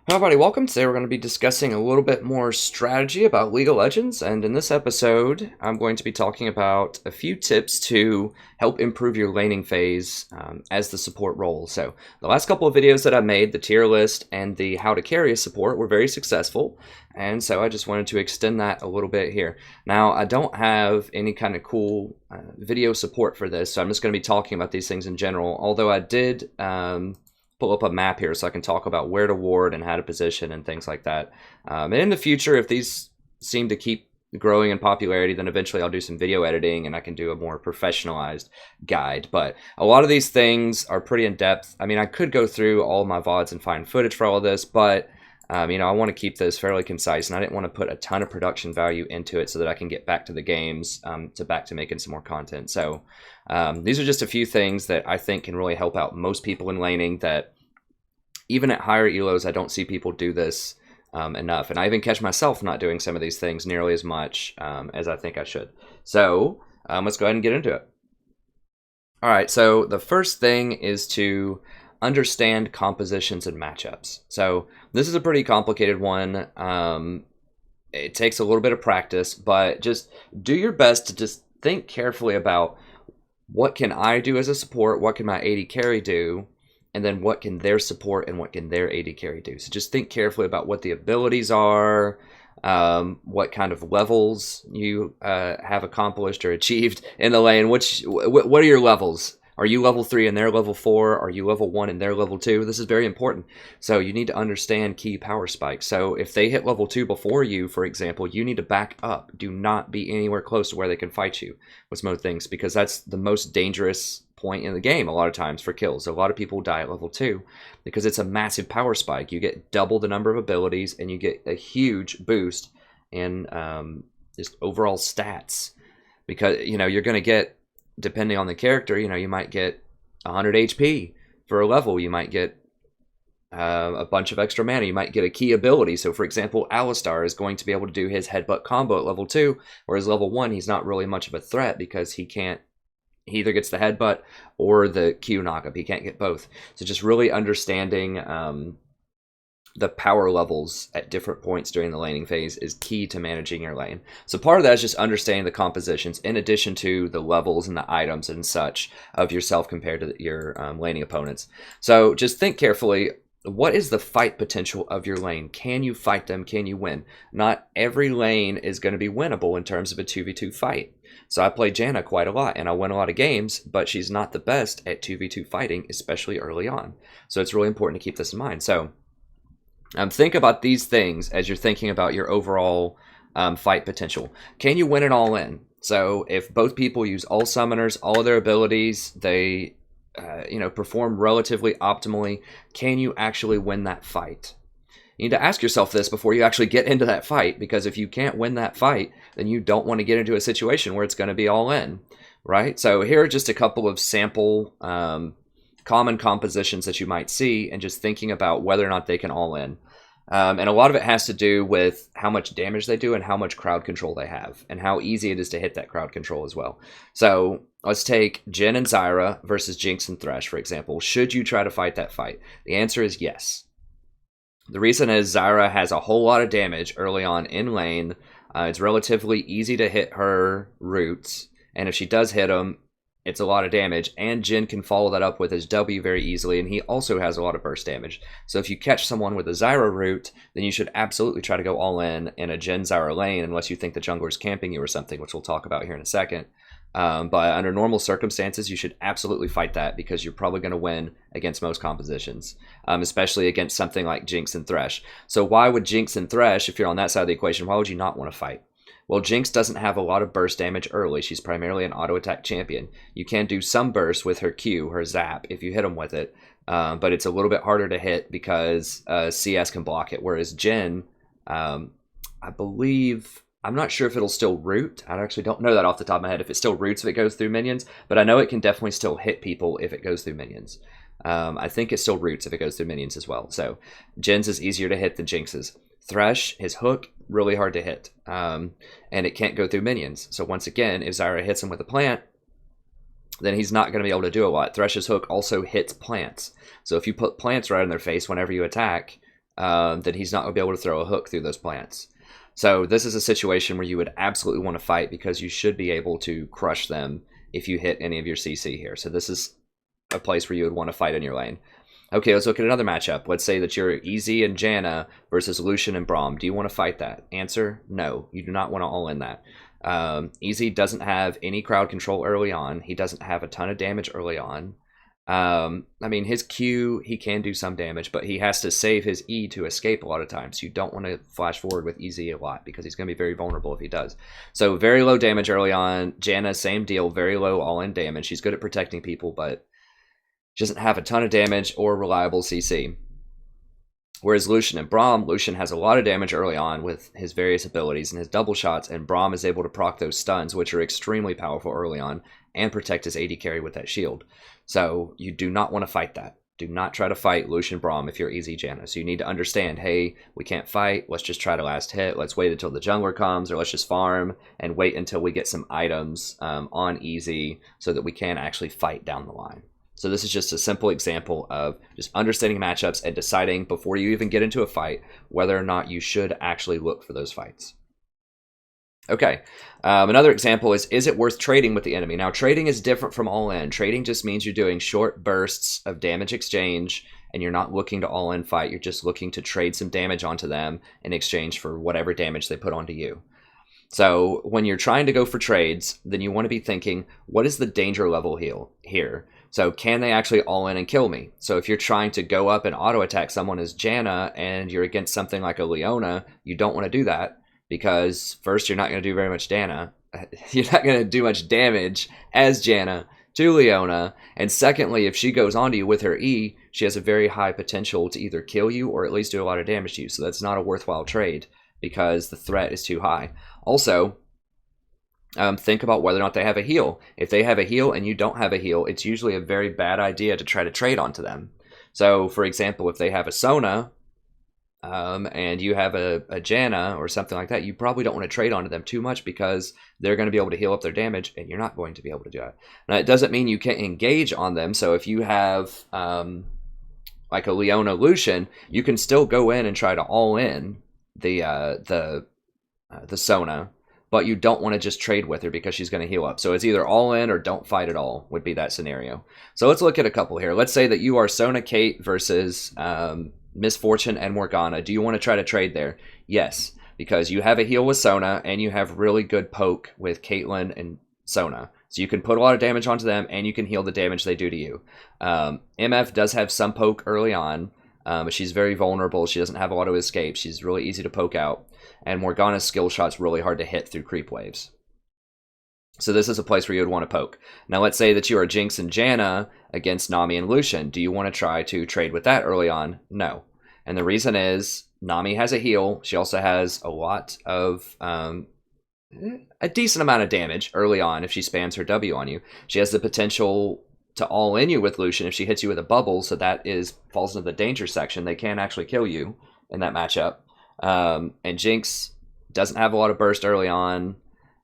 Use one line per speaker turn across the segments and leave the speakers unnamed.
Hello everybody, welcome. Today we're going to be discussing a little bit more strategy about League of Legends, and in this episode I'm going to be talking about a few tips to help improve your laning phase as the support role. So the last couple of videos that I made, the tier list and the how to carry a support, were very successful, and so I just wanted to extend that a little bit here. Now I don't have any kind of cool video support for this, so I'm just going to be talking about these things in general, although I did pull up a map here so I can talk about where to ward and how to position and things like that. And in the future, if these seem to keep growing in popularity, then eventually I'll do some video editing and I can do a more professionalized guide. But a lot of these things are pretty in depth. I mean, I could go through all my VODs and find footage for all of this, but I want to keep this fairly concise, and I didn't want to put a ton of production value into it so that I can get back to the games, back to making some more content. So these are just a few things that I think can really help out most people in laning, that even at higher elos, I don't see people do this enough. And I even catch myself not doing some of these things nearly as much as I think I should. So let's go ahead and get into it. All right, so the first thing is to understand compositions and matchups. So this is a pretty complicated one. It takes a little bit of practice, but just do your best to just think carefully about what can I do as a support, what can my AD carry do, and then what can their support and what can their AD carry do. So just think carefully about what the abilities are, what kind of levels you have accomplished or achieved in the lane. What are your levels? Are you level 3 and they're level 4? Are you level 1 and they're level 2? This is very important. So you need to understand key power spikes. So if they hit level 2 before you, for example, you need to back up. Do not be anywhere close to where they can fight you with most things, because that's the most dangerous point in the game a lot of times for kills. A lot of people die at level 2 because it's a massive power spike. You get double the number of abilities and you get a huge boost in just overall stats, because you're going to get, depending on the character, you might get 100 HP for a level. You might get a bunch of extra mana. You might get a key ability. So for example, Alistar is going to be able to do his headbutt combo at level 2, whereas level 1 he's not really much of a threat because he either gets the headbutt or the Q knockup. He can't get both. So just really understanding the power levels at different points during the laning phase is key to managing your lane. So part of that is just understanding the compositions in addition to the levels and the items and such of yourself compared to your laning opponents. So just think carefully, what is the fight potential of your lane? Can you fight them? Can you win? Not every lane is going to be winnable in terms of a 2v2 fight. So I play Janna quite a lot and I win a lot of games, but she's not the best at 2v2 fighting, especially early on. So it's really important to keep this in mind. So think about these things as you're thinking about your overall fight potential. Can you win it all in? So if both people use all summoners, all of their abilities, they perform relatively optimally, can you actually win that fight? You need to ask yourself this before you actually get into that fight, because if you can't win that fight, then you don't want to get into a situation where it's going to be all in, right? So here are just a couple of sample common compositions that you might see, and just thinking about whether or not they can all in. And a lot of it has to do with how much damage they do and how much crowd control they have, and how easy it is to hit that crowd control as well. So let's take Jhin and Zyra versus Jinx and Thresh, for example. Should you try to fight that fight? The answer is yes. The reason is Zyra has a whole lot of damage early on in lane. It's relatively easy to hit her roots, and if she does hit them, it's a lot of damage, and Jhin can follow that up with his W very easily, and he also has a lot of burst damage. So if you catch someone with a Zyra root, then you should absolutely try to go all in a Jhin Zyra lane, unless you think the jungler's camping you or something, which we'll talk about here in a second. But under normal circumstances, you should absolutely fight that, because you're probably going to win against most compositions, especially against something like Jinx and Thresh. So why would Jinx and Thresh, if you're on that side of the equation, why would you not want to fight? Well, Jinx doesn't have a lot of burst damage early. She's primarily an auto-attack champion. You can do some burst with her Q, her zap, if you hit them with it, but it's a little bit harder to hit because CS can block it, whereas Jhin, I believe, I'm not sure if it'll still root. I actually don't know that off the top of my head if it still roots if it goes through minions, but I know it can definitely still hit people if it goes through minions. I think it still roots if it goes through minions as well. So Jin's is easier to hit than Jinx's. Thresh, his hook, really hard to hit, and it can't go through minions. So once again, if Zyra hits him with a plant, then he's not going to be able to do a lot. Thresh's hook also hits plants. So if you put plants right in their face whenever you attack, then he's not going to be able to throw a hook through those plants. So this is a situation where you would absolutely want to fight, because you should be able to crush them if you hit any of your CC here. So this is a place where you would want to fight in your lane. Okay, let's look at another matchup. Let's say that you're Easy and Janna versus Lucian and Braum. Do you want to fight that? Answer, no. You do not want to all-in that. Easy doesn't have any crowd control early on. He doesn't have a ton of damage early on. I mean, his Q, he can do some damage, but he has to save his E to escape a lot of times. You don't want to flash forward with Easy a lot, because he's going to be very vulnerable if he does. So very low damage early on. Janna, same deal, very low all-in damage. She's good at protecting people, but she doesn't have a ton of damage or reliable CC. Whereas Lucian and Braum, Lucian has a lot of damage early on with his various abilities and his double shots, and Braum is able to proc those stuns, which are extremely powerful early on, and protect his AD carry with that shield. So you do not want to fight that. Do not try to fight Lucian Braum if you're Easy Janna. So you need to understand, hey, we can't fight. Let's just try to last hit. Let's wait until the jungler comes, or let's just farm and wait until we get some items on Easy so that we can actually fight down the line. So this is just a simple example of just understanding matchups and deciding before you even get into a fight whether or not you should actually look for those fights. Okay, another example is it worth trading with the enemy? Now, trading is different from all-in. Trading just means you're doing short bursts of damage exchange, and you're not looking to all-in fight. You're just looking to trade some damage onto them in exchange for whatever damage they put onto you. So when you're trying to go for trades, then you want to be thinking, what is the danger level here? So can they actually all in and kill me? So if you're trying to go up and auto attack someone as Janna and you're against something like a Leona, you don't want to do that, because first, you're not going to do very much Janna. You're not going to do much damage as Janna to Leona. And secondly, if she goes onto you with her E, she has a very high potential to either kill you or at least do a lot of damage to you. So that's not a worthwhile trade, because the threat is too high. Also, think about whether or not they have a heal. If they have a heal and you don't have a heal, it's usually a very bad idea to try to trade onto them. So, for example, if they have a Sona and you have a Janna or something like that, you probably don't want to trade onto them too much, because they're going to be able to heal up their damage and you're not going to be able to do that. Now, it doesn't mean you can't engage on them. So if you have like a Leona Lucian, you can still go in and try to all in the Sona, but you don't want to just trade with her because she's going to heal up. So it's either all in or don't fight at all would be that scenario. So let's look at a couple here. Let's say that you are Sona Kate versus Misfortune and Morgana. Do you want to try to trade there? Yes, because you have a heal with Sona and you have really good poke with Caitlyn and Sona. So you can put a lot of damage onto them and you can heal the damage they do to you. MF does have some poke early on, but she's very vulnerable. She doesn't have a lot of escape. She's really easy to poke out. And Morgana's skill shot's really hard to hit through creep waves. So this is a place where you would want to poke. Now let's say that you are Jinx and Janna against Nami and Lucian. Do you want to try to trade with that early on? No. And the reason is Nami has a heal. She also has a lot of, a decent amount of damage early on if she spams her W on you. She has the potential to all in you with Lucian if she hits you with a bubble, so that falls into the danger section. They can actually kill you in that matchup. And Jinx doesn't have a lot of burst early on.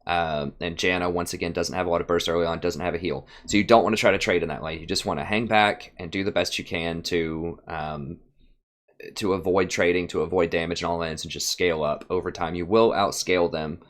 And Janna, once again, doesn't have a lot of burst early on, doesn't have a heal. So you don't want to try to trade in that lane. You just want to hang back and do the best you can to avoid trading, to avoid damage in all lanes, and just scale up over time. You will outscale them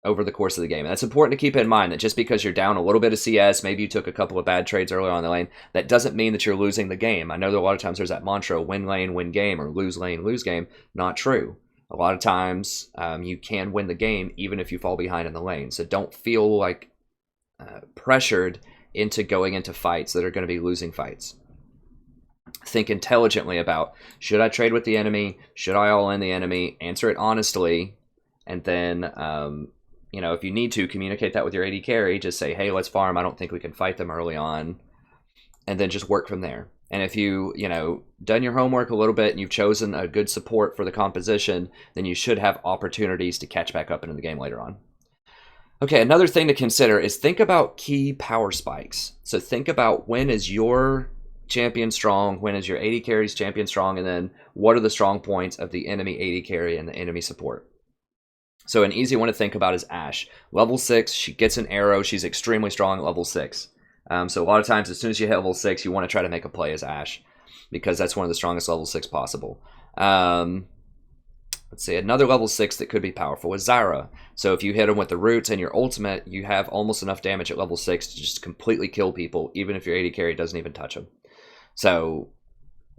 over the course of the game. And that's important to keep in mind, that just because you're down a little bit of CS, maybe you took a couple of bad trades early on in the lane, that doesn't mean that you're losing the game. I know that a lot of times there's that mantra, win lane, win game, or lose lane, lose game. Not true. A lot of times you can win the game even if you fall behind in the lane. So don't feel like pressured into going into fights that are going to be losing fights. Think intelligently about, should I trade with the enemy? Should I all in the enemy? Answer it honestly. And then, you know, if you need to, communicate that with your AD carry. Just say, hey, let's farm. I don't think we can fight them early on. And then just work from there. And if you done your homework a little bit and you've chosen a good support for the composition, then you should have opportunities to catch back up into the game later on. Okay, another thing to consider is think about key power spikes. So think about, when is your champion strong, when is your AD carry's champion strong, and then what are the strong points of the enemy AD carry and the enemy support. So an easy one to think about is Ashe. Level 6, she gets an arrow, she's extremely strong at level 6. So a lot of times, as soon as you hit level 6, you want to try to make a play as Ashe, because that's one of the strongest level 6 possible. Let's see, another level 6 that could be powerful is Zyra. So if you hit him with the roots and your ultimate, you have almost enough damage at level 6 to just completely kill people, even if your AD carry doesn't even touch them. So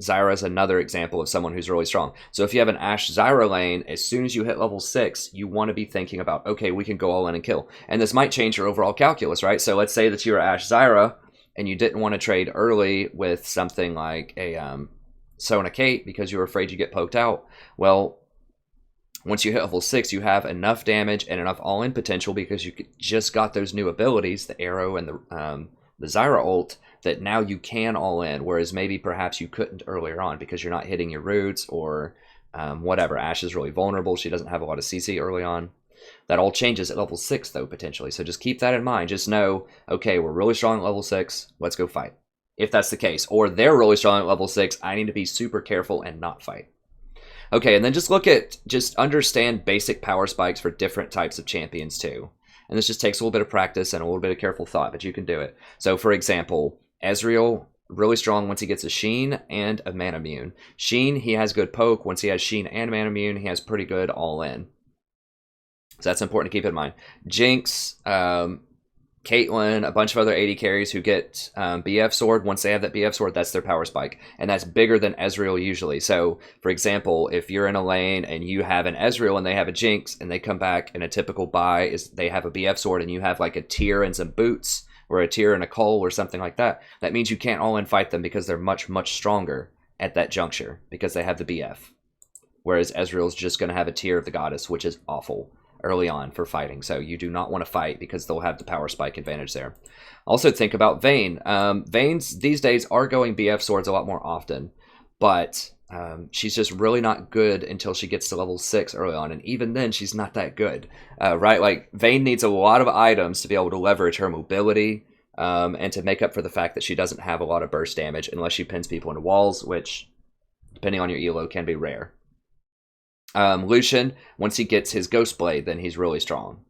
Zyra is another example of someone who's really strong. So if you have an Ashe Zyra lane, as soon as you hit level 6, you want to be thinking about, okay, we can go all in and kill. And this might change your overall calculus, right? So let's say that you're Ashe Zyra, and you didn't want to trade early with something like a Sona Kate because you were afraid you get poked out. Well, once you hit level 6, you have enough damage and enough all-in potential because you just got those new abilities, the arrow and the Zyra ult, that now you can all in, whereas maybe perhaps you couldn't earlier on because you're not hitting your roots or whatever. Ashe is really vulnerable. She doesn't have a lot of CC early on. That all changes at level 6, though, potentially. So just keep that in mind. Just know, okay, we're really strong at level 6. Let's go fight. If that's the case. Or they're really strong at level 6. I need to be super careful and not fight. Okay, and then just understand basic power spikes for different types of champions too. And this just takes a little bit of practice and a little bit of careful thought, but you can do it. So for example, Ezreal, really strong once he gets a Sheen and a Mana Immune. Sheen, he has good poke. Once he has Sheen and Mana Immune, he has pretty good all-in. So that's important to keep in mind. Jinx, Caitlyn, a bunch of other AD carries who get BF Sword. Once they have that BF Sword, that's their power spike. And that's bigger than Ezreal usually. So, for example, if you're in a lane and you have an Ezreal and they have a Jinx and they come back and a typical buy is they have a BF Sword and you have like a tier and some boots or a tier and a Cole or something like that, that means you can't all in fight them because they're much, much stronger at that juncture because they have the BF. Whereas Ezreal's just going to have a tier of the Goddess, which is awful early on for fighting, so you do not want to fight because they'll have the power spike advantage there. Also think about Vayne. Vayne's these days are going BF swords a lot more often, but she's just really not good until she gets to level 6 early on, and even then she's not that good, right? Like Vayne needs a lot of items to be able to leverage her mobility and to make up for the fact that she doesn't have a lot of burst damage unless she pins people into walls, which depending on your elo can be rare. Lucian, once he gets his Ghost Blade, then he's really strong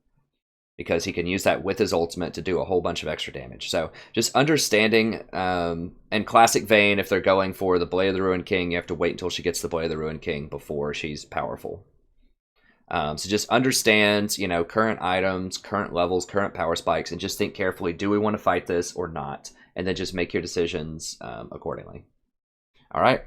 because he can use that with his ultimate to do a whole bunch of extra damage. So just understanding, and classic Vayne, if they're going for the Blade of the Ruined King, you have to wait until she gets the Blade of the Ruined King before she's powerful. So just understand, you know, current items, current levels, current power spikes, and just think carefully, do we want to fight this or not? And then just make your decisions accordingly. All right.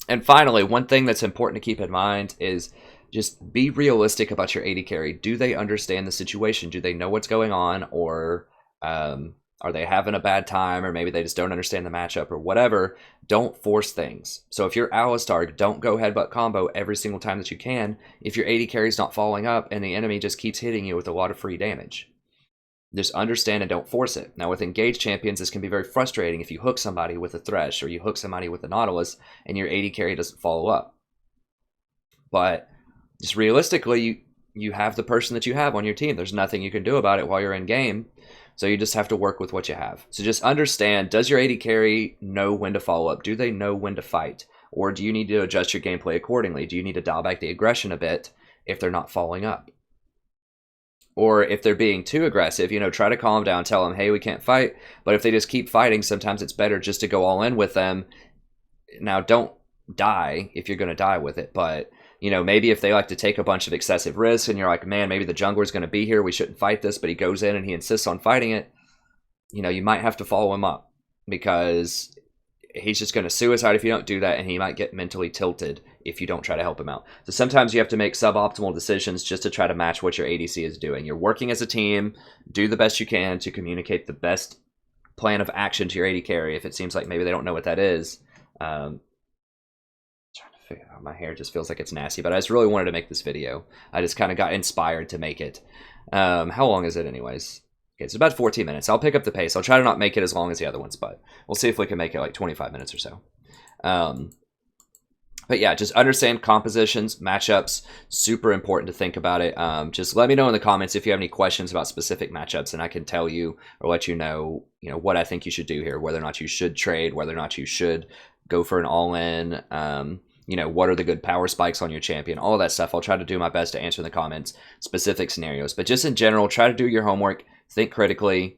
And finally, one thing that's important to keep in mind is just be realistic about your AD carry. Do they understand the situation? Do they know what's going on? Or are they having a bad time? Or maybe they just don't understand the matchup or whatever. Don't force things. So if you're Alistar, don't go headbutt combo every single time that you can if your AD carry's not following up and the enemy just keeps hitting you with a lot of free damage. Just understand and don't force it. Now, with engaged champions, this can be very frustrating if you hook somebody with a Thresh or you hook somebody with a Nautilus and your AD carry doesn't follow up. But just realistically, you have the person that you have on your team. There's nothing you can do about it while you're in game. So you just have to work with what you have. So just understand, does your AD carry know when to follow up? Do they know when to fight? Or do you need to adjust your gameplay accordingly? Do you need to dial back the aggression a bit if they're not following up? Or if they're being too aggressive, you know, try to calm down, tell them, hey, we can't fight. But if they just keep fighting, sometimes it's better just to go all in with them. Now, don't die if you're going to die with it. But, you know, maybe if they like to take a bunch of excessive risks and you're like, man, maybe the jungler's going to be here, we shouldn't fight this. But he goes in and he insists on fighting it. You know, you might have to follow him up because he's just going to suicide if you don't do that. And he might get mentally tilted if you don't try to help him out. So sometimes you have to make suboptimal decisions just to try to match what your ADC is doing. You're working as a team, do the best you can to communicate the best plan of action to your AD carry. If it seems like maybe they don't know what that is, trying to figure out, my hair just feels like it's nasty, but I just really wanted to make this video. I just kind of got inspired to make it. How long is it anyways? Okay, it's about 14 minutes. I'll pick up the pace. I'll try to not make it as long as the other ones, but we'll see if we can make it like 25 minutes or so. But yeah, just understand compositions, matchups, super important to think about it. Just let me know in the comments if you have any questions about specific matchups, and I can tell you or let you know, what I think you should do here, whether or not you should trade, whether or not you should go for an all-in, what are the good power spikes on your champion, all that stuff. I'll try to do my best to answer in the comments specific scenarios. But just in general, try to do your homework, think critically,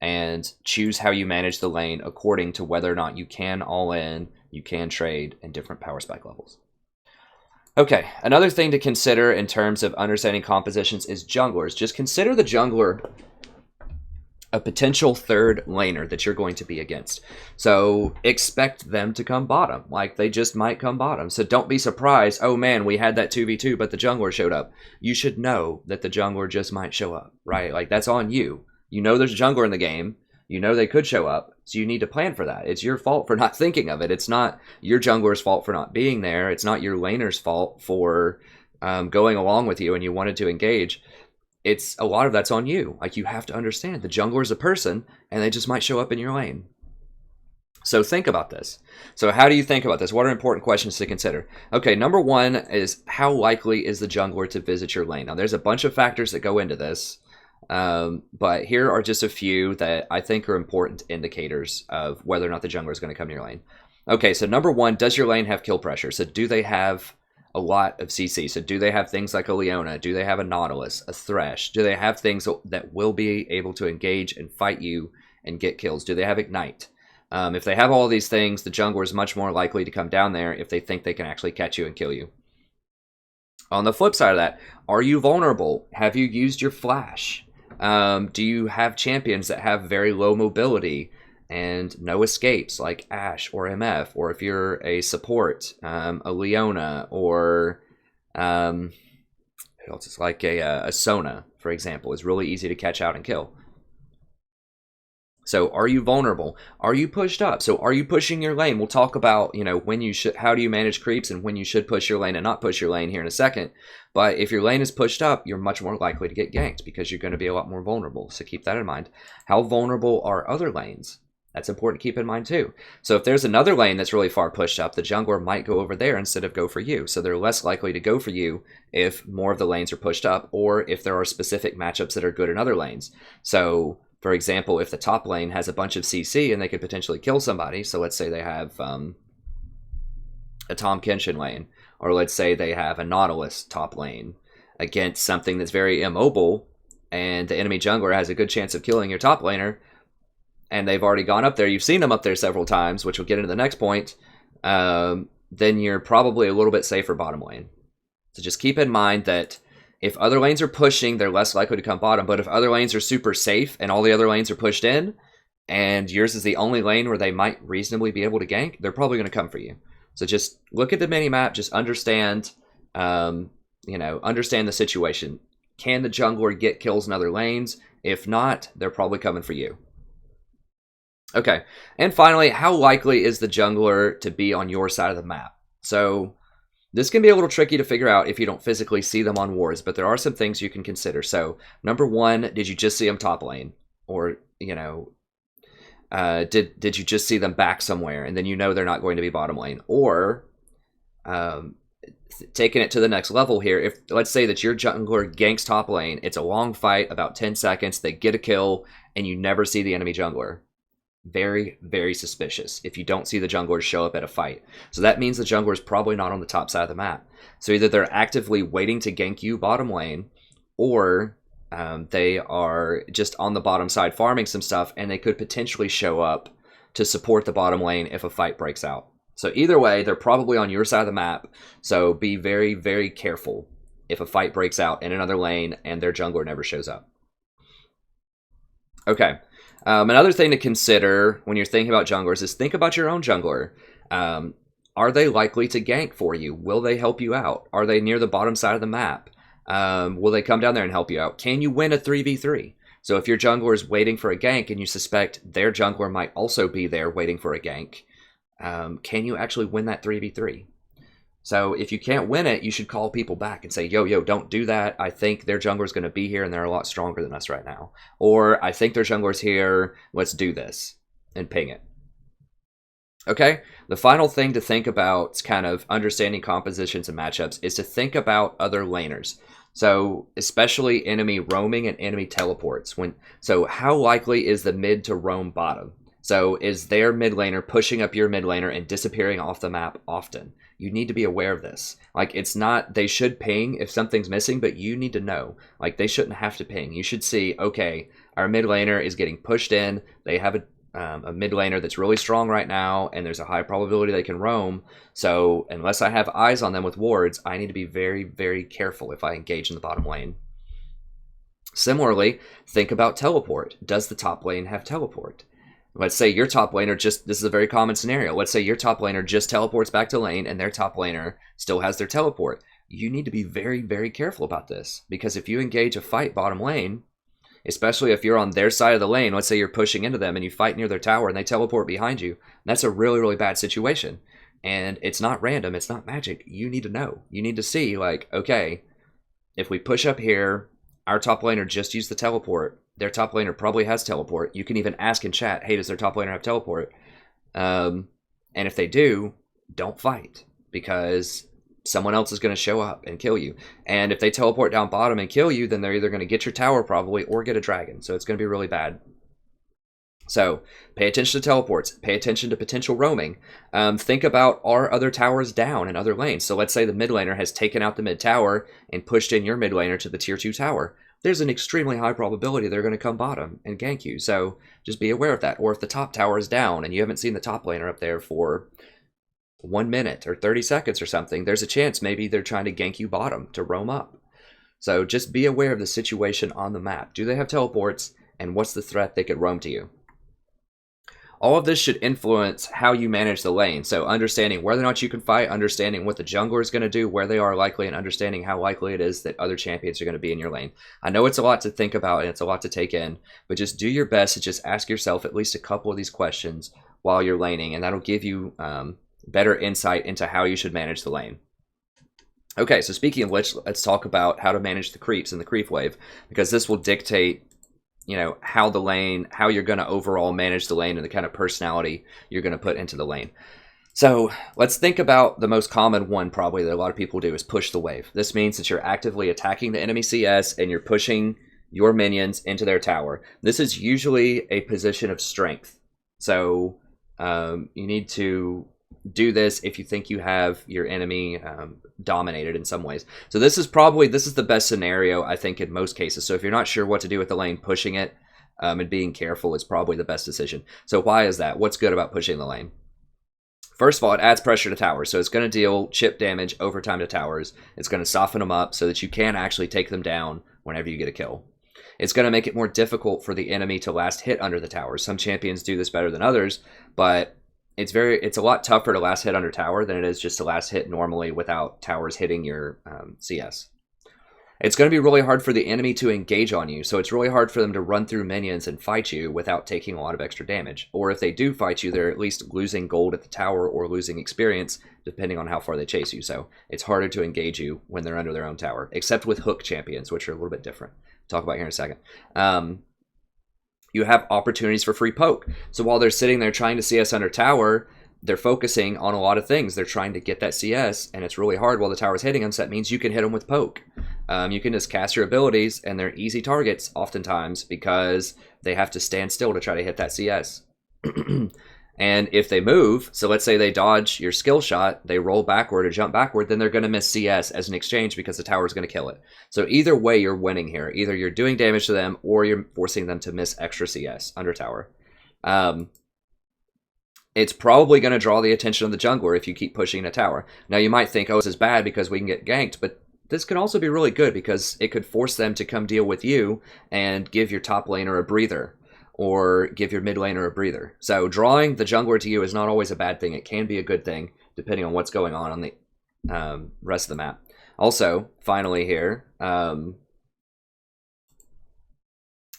and choose how you manage the lane according to whether or not you can all in you can trade in different power spike levels. Okay, another thing to consider in terms of understanding compositions is junglers. Just consider the jungler a potential third laner that you're going to be against. So expect them to come bottom. Like, they just might come bottom. So don't be surprised, oh man, we had that 2v2, but the jungler showed up. You should know that the jungler just might show up, right? Like, that's on you. You know there's a jungler in the game. You know they could show up, so you need to plan for that. It's your fault for not thinking of it. It's not your jungler's fault for not being there. It's not your laner's fault for going along with you and you wanted to engage. It's a lot of that's on you. Like, you have to understand the jungler is a person and they just might show up in your lane. So think about this. So how do you think about this? What are important questions to consider? Okay, number one is how likely is the jungler to visit your lane? Now, there's a bunch of factors that go into this. But here are just a few that I think are important indicators of whether or not the jungler is going to come to your lane. Okay, so number one, does your lane have kill pressure? So do they have a lot of CC? So do they have things like a Leona? Do they have a Nautilus, a Thresh? Do they have things that will be able to engage and fight you and get kills? Do they have Ignite? If they have all these things, the jungler is much more likely to come down there if they think they can actually catch you and kill you. On the flip side of that, are you vulnerable? Have you used your flash? Do you have champions that have very low mobility and no escapes, like Ashe or MF? Or if you're a support, a Leona, or who else is like a Sona, for example, is really easy to catch out and kill. So are you vulnerable? Are you pushed up? So are you pushing your lane? We'll talk about, when you should, how do you manage creeps and when you should push your lane and not push your lane here in a second. But if your lane is pushed up, you're much more likely to get ganked because you're going to be a lot more vulnerable. So keep that in mind. How vulnerable are other lanes? That's important to keep in mind too. So if there's another lane that's really far pushed up, the jungler might go over there instead of go for you. So they're less likely to go for you if more of the lanes are pushed up, or if there are specific matchups that are good in other lanes. So for example, if the top lane has a bunch of CC and they could potentially kill somebody, so let's say they have a Tom Kenshin lane, or let's say they have a Nautilus top lane against something that's very immobile, and the enemy jungler has a good chance of killing your top laner, and they've already gone up there, you've seen them up there several times, which we'll get into the next point, then you're probably a little bit safer bottom lane. So just keep in mind that if other lanes are pushing, they're less likely to come bottom. But if other lanes are super safe and all the other lanes are pushed in, and yours is the only lane where they might reasonably be able to gank, they're probably going to come for you. So just look at the mini-map, just understand, understand the situation. Can the jungler get kills in other lanes? If not, they're probably coming for you. Okay, and finally, how likely is the jungler to be on your side of the map? So this can be a little tricky to figure out if you don't physically see them on wards, but there are some things you can consider. So, number one, did you just see them top lane? Or, did you just see them back somewhere and then they're not going to be bottom lane? Or, taking it to the next level here, if let's say that your jungler ganks top lane, it's a long fight, about 10 seconds, they get a kill, and you never see the enemy jungler. Very, very suspicious if you don't see the jungler show up at a fight. So that means the jungler is probably not on the top side of the map. So either they're actively waiting to gank you bottom lane, or they are just on the bottom side farming some stuff, and they could potentially show up to support the bottom lane if a fight breaks out. So either way, they're probably on your side of the map. So be very, very careful if a fight breaks out in another lane and their jungler never shows up. Okay. Another thing to consider when you're thinking about junglers is think about your own jungler. Are they likely to gank for you? Will they help you out? Are they near the bottom side of the map? Will they come down there and help you out? Can you win a 3v3? So if your jungler is waiting for a gank and you suspect their jungler might also be there waiting for a gank, can you actually win that 3v3? So if you can't win it, you should call people back and say, yo, don't do that. I think their jungler is going to be here and they're a lot stronger than us right now. Or I think their jungler's here. Let's do this, and ping it. Okay, the final thing to think about kind of understanding compositions and matchups is to think about other laners. So especially enemy roaming and enemy teleports. So how likely is the mid to roam bottom? So is their mid laner pushing up your mid laner and disappearing off the map often? You need to be aware of this. Like, it's not, they should ping if something's missing, but you need to know. Like, they shouldn't have to ping. You should see, okay, our mid laner is getting pushed in. They have a mid laner that's really strong right now, and there's a high probability they can roam. So unless I have eyes on them with wards, I need to be very, very careful if I engage in the bottom lane. Similarly, think about teleport. Does the top lane have teleport? Let's say your top laner this is a very common scenario. Let's say your top laner just teleports back to lane and their top laner still has their teleport. You need to be very, very careful about this, because if you engage a fight bottom lane, especially if you're on their side of the lane, let's say you're pushing into them and you fight near their tower and they teleport behind you, that's a really, really bad situation. And it's not random, it's not magic. You need to know. You need to see, like, okay, if we push up here, our top laner just used the teleport. Their top laner probably has teleport. You can even ask in chat, hey, does their top laner have teleport? And if they do, don't fight, because someone else is going to show up and kill you. And if they teleport down bottom and kill you, then they're either going to get your tower probably or get a dragon. So it's going to be really bad. So pay attention to teleports. Pay attention to potential roaming. Think about, are other towers down in other lanes? So let's say the mid laner has taken out the mid tower and pushed in your mid laner to the tier 2 tower. There's an extremely high probability they're going to come bottom and gank you. So just be aware of that. Or if the top tower is down and you haven't seen the top laner up there for 1 minute or 30 seconds or something, there's a chance maybe they're trying to gank you bottom to roam up. So just be aware of the situation on the map. Do they have teleports, and what's the threat they could roam to you? All of this should influence how you manage the lane. So understanding whether or not you can fight, understanding what the jungler is going to do, where they are likely, and understanding how likely it is that other champions are going to be in your lane. I know it's a lot to think about and it's a lot to take in, but just do your best to just ask yourself at least a couple of these questions while you're laning, and that'll give you better insight into how you should manage the lane. Okay, so speaking of which, let's talk about how to manage the creeps in the creep wave, because this will dictate, you know, how you're going to overall manage the lane and the kind of personality you're going to put into the lane. So let's think about the most common one probably that a lot of people do is push the wave. This means that you're actively attacking the enemy CS and you're pushing your minions into their tower. This is usually a position of strength. So you need to do this if you think you have your enemy dominated in some ways. So this is the best scenario, I think, in most cases. So if you're not sure what to do with the lane, pushing it and being careful is probably the best decision. So why is that? What's good about pushing the lane? First of all, it adds pressure to towers. So it's going to deal chip damage over time to towers. It's going to soften them up so that you can actually take them down whenever you get a kill. It's going to make it more difficult for the enemy to last hit under the towers. Some champions do this better than others, but it's a lot tougher to last hit under tower than it is just to last hit normally without towers hitting your CS. It's going to be really hard for the enemy to engage on you, so it's really hard for them to run through minions and fight you without taking a lot of extra damage. Or if they do fight you, they're at least losing gold at the tower or losing experience, depending on how far they chase you. So it's harder to engage you when they're under their own tower, except with hook champions, which are a little bit different. Talk about here in a second. You have opportunities for free poke. So while they're sitting there trying to CS under tower, they're focusing on a lot of things. They're trying to get that CS, and it's really hard while the tower's hitting them, so that means you can hit them with poke. You can just cast your abilities, and they're easy targets oftentimes because they have to stand still to try to hit that CS. And if they move, so let's say they dodge your skill shot, they roll backward or jump backward, then they're going to miss CS as an exchange because the tower is going to kill it. So either way, you're winning here. Either you're doing damage to them or you're forcing them to miss extra CS under tower. It's probably going to draw the attention of the jungler if you keep pushing a tower. Now you might think, oh, this is bad because we can get ganked, but this can also be really good because it could force them to come deal with you and give your top laner a breather, or give your mid laner a breather. So drawing the jungler to you is not always a bad thing. It can be a good thing, depending on what's going on the rest of the map. Also, finally here,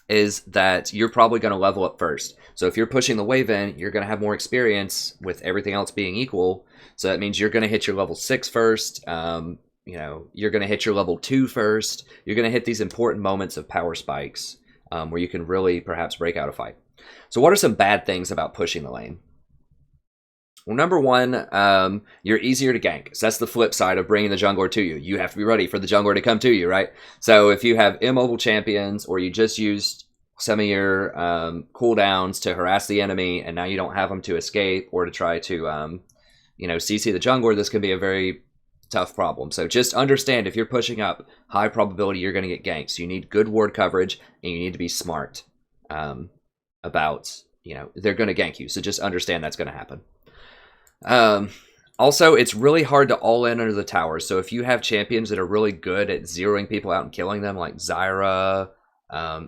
is that you're probably going to level up first. So if you're pushing the wave in, you're going to have more experience with everything else being equal. So that means you're going to hit your level 6 first. You're going to hit your level 2 first. You're going to hit these important moments of power spikes where you can really perhaps break out a fight. So what are some bad things about pushing the lane? Well, number one, you're easier to gank. So that's the flip side of bringing the jungler to you. You have to be ready for the jungler to come to you, right? So if you have immobile champions, or you just used some of your cooldowns to harass the enemy, and now you don't have them to escape or to try to, CC the jungler, this can be a very tough problem. So just understand, if you're pushing up, high probability you're going to get ganked. So you need good ward coverage, and you need to be smart about they're going to gank you. So just understand that's going to happen. Also, it's really hard to all in under the tower. So if you have champions that are really good at zeroing people out and killing them, like Zyra,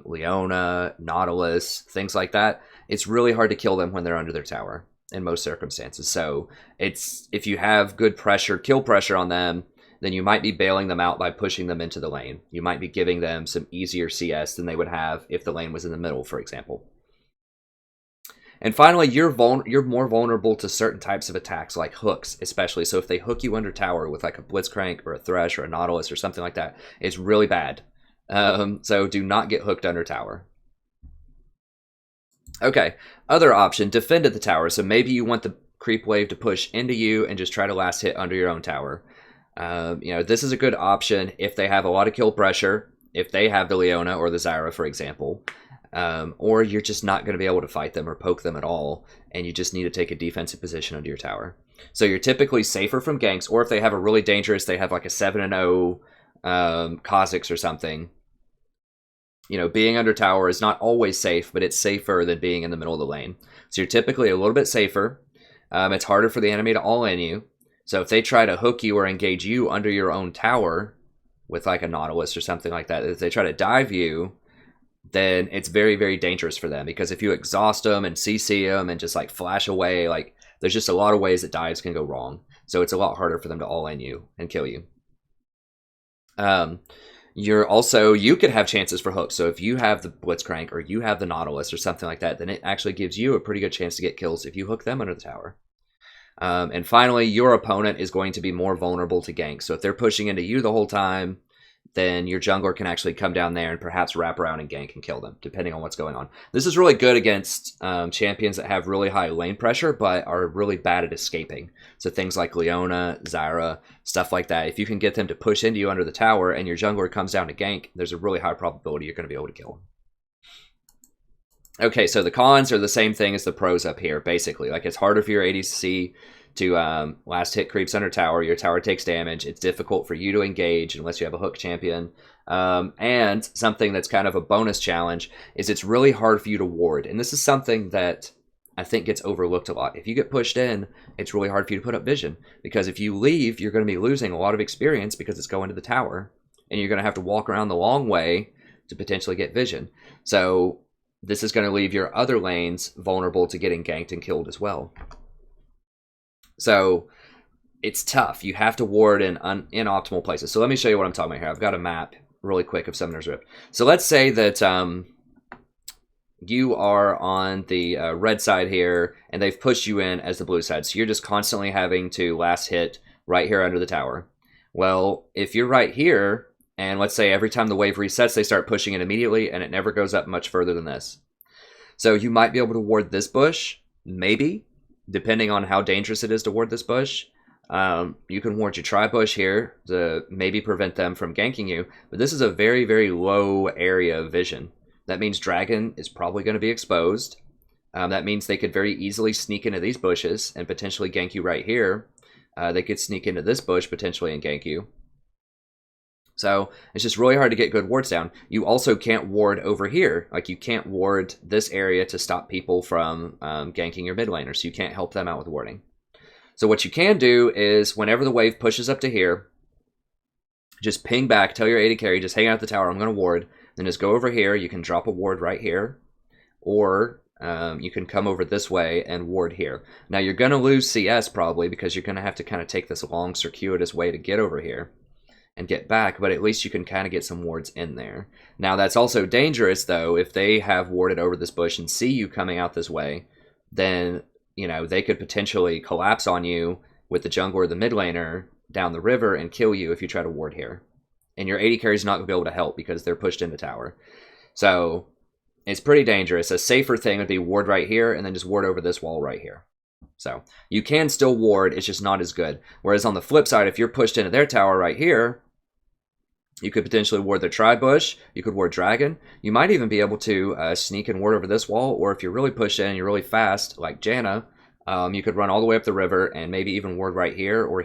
Leona, Nautilus, things like that, it's really hard to kill them when they're under their tower in most circumstances. So if you have good pressure, kill pressure on them, then you might be bailing them out by pushing them into the lane. You might be giving them some easier CS than they would have if the lane was in the middle, for example. And finally, you're more vulnerable to certain types of attacks, like hooks, especially. So if they hook you under tower with like a Blitzcrank or a Thresh or a Nautilus or something like that, it's really bad. So do not get hooked under tower. Okay, other option, defend at the tower. So maybe you want the creep wave to push into you and just try to last hit under your own tower. This is a good option if they have a lot of kill pressure, if they have the Leona or the Zyra, for example. Or you're just not going to be able to fight them or poke them at all, and you just need to take a defensive position under your tower. So you're typically safer from ganks, or if they have a really dangerous, they have like a 7-0 Kha'Zix or something. Being under tower is not always safe, but it's safer than being in the middle of the lane. So you're typically a little bit safer. It's harder for the enemy to all in you. So if they try to hook you or engage you under your own tower with like a Nautilus or something like that, if they try to dive you, then it's very, very dangerous for them, because if you exhaust them and CC them and just like flash away, like there's just a lot of ways that dives can go wrong. So it's a lot harder for them to all in you and kill you. You could have chances for hooks. So if you have the Blitzcrank or you have the Nautilus or something like that, then it actually gives you a pretty good chance to get kills if you hook them under the tower. And finally, your opponent is going to be more vulnerable to ganks. So if they're pushing into you the whole time, then your jungler can actually come down there and perhaps wrap around and gank and kill them, depending on what's going on. This is really good against champions that have really high lane pressure, but are really bad at escaping. So things like Leona, Zyra, stuff like that. If you can get them to push into you under the tower and your jungler comes down to gank, there's a really high probability you're going to be able to kill them. Okay, so the cons are the same thing as the pros up here, basically. Like, it's harder for your ADC to last hit creeps under tower. Your tower takes damage. It's difficult for you to engage unless you have a hook champion. And something that's kind of a bonus challenge is it's really hard for you to ward. And this is something that I think gets overlooked a lot. If you get pushed in, it's really hard for you to put up vision, because if you leave, you're going to be losing a lot of experience because it's going to the tower, and you're going to have to walk around the long way to potentially get vision. So this is going to leave your other lanes vulnerable to getting ganked and killed as well. So it's tough. You have to ward in optimal places. So let me show you what I'm talking about here. I've got a map really quick of Summoner's Rift. So let's say that you are on the red side here, and they've pushed you in as the blue side. So you're just constantly having to last hit right here under the tower. Well, if you're right here, and let's say every time the wave resets, they start pushing it immediately, and it never goes up much further than this. So you might be able to ward this bush, maybe, depending on how dangerous it is to ward this bush. You can ward your tri-bush here to maybe prevent them from ganking you, but this is a very, very low area of vision. That means Dragon is probably going to be exposed. That means they could very easily sneak into these bushes and potentially gank you right here. They could sneak into this bush potentially and gank you. So it's just really hard to get good wards down. You also can't ward over here. Like, you can't ward this area to stop people from ganking your mid laner, so you can't help them out with warding. So what you can do is, whenever the wave pushes up to here, just ping back, tell your AD carry, just hang out at the tower, I'm going to ward, then just go over here. You can drop a ward right here, or you can come over this way and ward here. Now, you're going to lose CS probably, because you're going to have to kind of take this long, circuitous way to get over here and get back, but at least you can kind of get some wards in there. Now, that's also dangerous, though. If they have warded over this bush and see you coming out this way, then, they could potentially collapse on you with the jungler or the mid laner down the river and kill you if you try to ward here. And your AD carry is not going to be able to help because they're pushed into tower. So it's pretty dangerous. A safer thing would be ward right here and then just ward over this wall right here. So you can still ward, it's just not as good. Whereas on the flip side, if you're pushed into their tower right here, you could potentially ward their tri-bush, you could ward dragon. You might even be able to sneak and ward over this wall, or if you're really pushed in and you're really fast, like Janna, you could run all the way up the river and maybe even ward right here. Or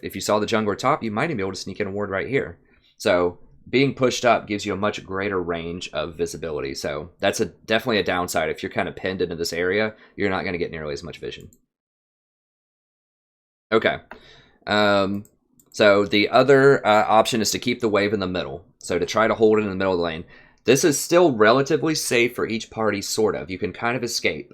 if you saw the jungler top, you might even be able to sneak in and ward right here. So being pushed up gives you a much greater range of visibility. So that's definitely a downside. If you're kind of pinned into this area, you're not going to get nearly as much vision. Okay. So the other option is to keep the wave in the middle. So to try to hold it in the middle of the lane. This is still relatively safe for each party, sort of. You can kind of escape.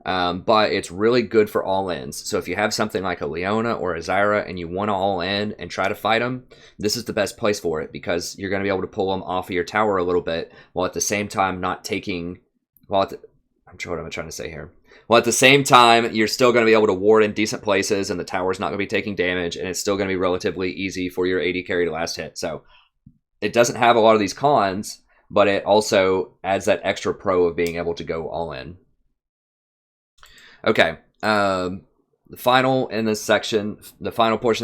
But it's really good for all-ins. So if you have something like a Leona or a Zyra and you want to all-in and try to fight them, this is the best place for it because you're going to be able to pull them off of your tower a little bit while at the same time not taking... I'm sure what I'm trying to say here. Well, at the same time, you're still going to be able to ward in decent places and the tower's not going to be taking damage and it's still going to be relatively easy for your AD carry to last hit. So it doesn't have a lot of these cons, but it also adds that extra pro of being able to go all in. Okay, the final portion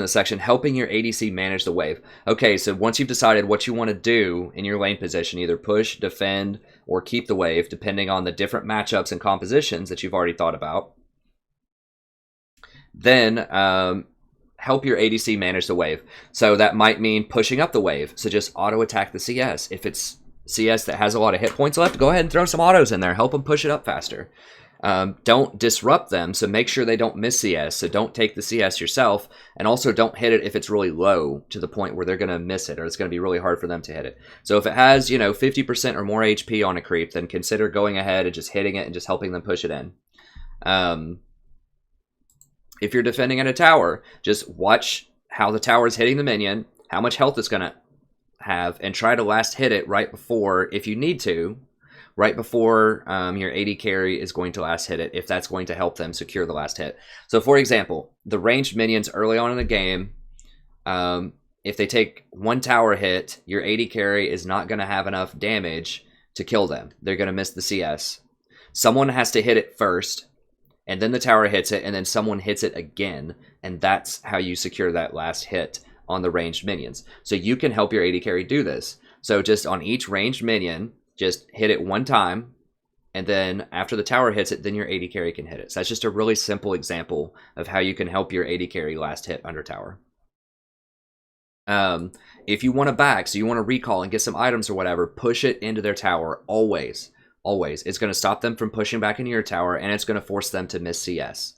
of the section, helping your ADC manage the wave. Okay, so once you've decided what you want to do in your lane position, either push, defend, or keep the wave, depending on the different matchups and compositions that you've already thought about, then help your ADC manage the wave. So that might mean pushing up the wave, so just auto-attack the CS. If it's CS that has a lot of hit points left, go ahead and throw some autos in there, help them push it up faster. Don't disrupt them, so make sure they don't miss CS, so don't take the CS yourself, and also don't hit it if it's really low to the point where they're going to miss it, or it's going to be really hard for them to hit it. So if it has, 50% or more HP on a creep, then consider going ahead and just hitting it and just helping them push it in. If you're defending at a tower, just watch how the tower is hitting the minion, how much health it's going to have, and try to last hit it right before, if you need to, right before your AD carry is going to last hit it, if that's going to help them secure the last hit. So for example, the ranged minions early on in the game, if they take one tower hit, your AD carry is not going to have enough damage to kill them. They're going to miss the CS. Someone has to hit it first, and then the tower hits it, and then someone hits it again, and that's how you secure that last hit on the ranged minions. So you can help your AD carry do this. So just on each ranged minion, just hit it one time, and then after the tower hits it, then your AD carry can hit it. So that's just a really simple example of how you can help your AD carry last hit under tower. If you want to back, so you want to recall and get some items or whatever, push it into their tower, always. Always. It's going to stop them from pushing back into your tower, and it's going to force them to miss CS.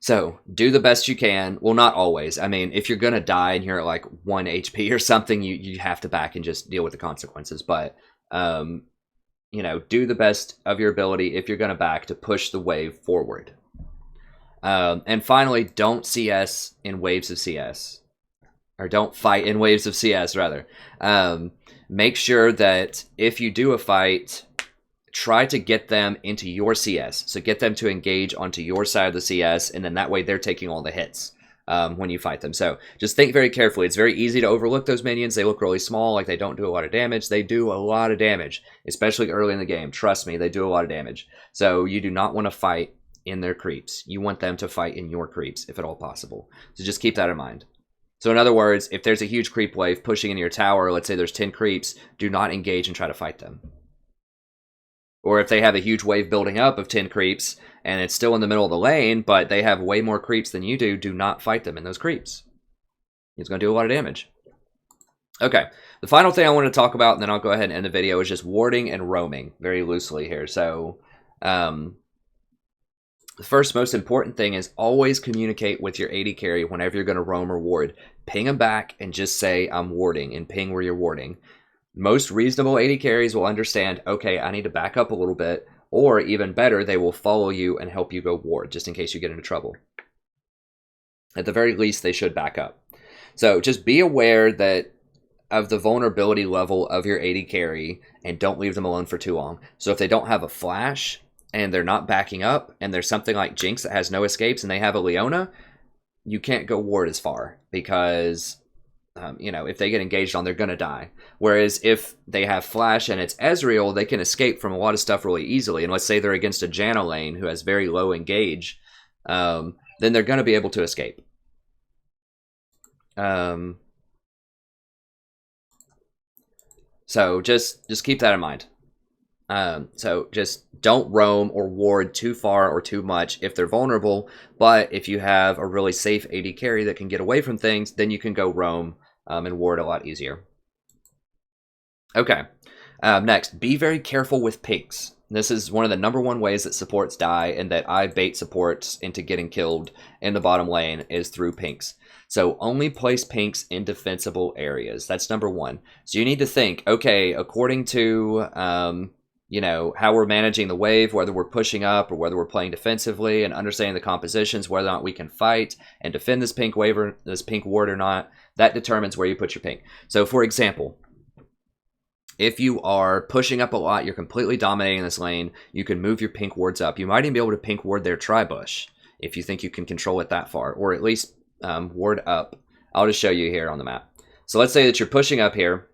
So do the best you can. Well, not always. I mean, if you're going to die and you're at like 1 HP or something, you have to back and just deal with the consequences. But do the best of your ability if you're going to back to push the wave forward. And finally, don't CS in waves of CS. Or don't fight in waves of CS, rather. Make sure that if you do a fight, try to get them into your CS. So get them to engage onto your side of the CS, and then that way they're taking all the hits. When you fight them. So just think very carefully. It's very easy to overlook those minions. They look really small, like they don't do a lot of damage. They do a lot of damage, especially early in the game. Trust me, they do a lot of damage. So you do not want to fight in their creeps. You want them to fight in your creeps, if at all possible. So just keep that in mind. So in other words, if there's a huge creep wave pushing into your tower, let's say there's 10 creeps, do not engage and try to fight them. Or if they have a huge wave building up of 10 creeps, and it's still in the middle of the lane, but they have way more creeps than you do not fight them in those creeps. It's going to do a lot of damage. Okay, the final thing I want to talk about, and then I'll go ahead and end the video, is just warding and roaming, very loosely here. So, the first most important thing is always communicate with your AD carry whenever you're going to roam or ward. Ping them back and just say, I'm warding, and ping where you're warding. Most reasonable AD carries will understand, okay, I need to back up a little bit, or even better, they will follow you and help you go ward, just in case you get into trouble. At the very least, they should back up. So just be aware of the vulnerability level of your AD carry, and don't leave them alone for too long. So if they don't have a flash, and they're not backing up, and there's something like Jinx that has no escapes, and they have a Leona, you can't go ward as far, because if they get engaged on, they're going to die. Whereas if they have flash and it's Ezreal, they can escape from a lot of stuff really easily. And let's say they're against a Janna lane who has very low engage, then they're going to be able to escape. So just keep that in mind. So just don't roam or ward too far or too much if they're vulnerable. But if you have a really safe AD carry that can get away from things, then you can go roam and ward a lot easier. Okay. Next, be very careful with pinks. This is one of the number one ways that supports die and that I bait supports into getting killed in the bottom lane is through pinks. So only place pinks in defensible areas. That's number one. So you need to think, okay, according to how we're managing the wave, whether we're pushing up or whether we're playing defensively, and understanding the compositions, whether or not we can fight and defend this pink wave or this pink ward or not, that determines where you put your pink. So for example, if you are pushing up a lot, you're completely dominating this lane, you can move your pink wards up. You might even be able to pink ward their tri-bush if you think you can control it that far, or at least ward up. I'll just show you here on the map. So let's say that you're pushing up here.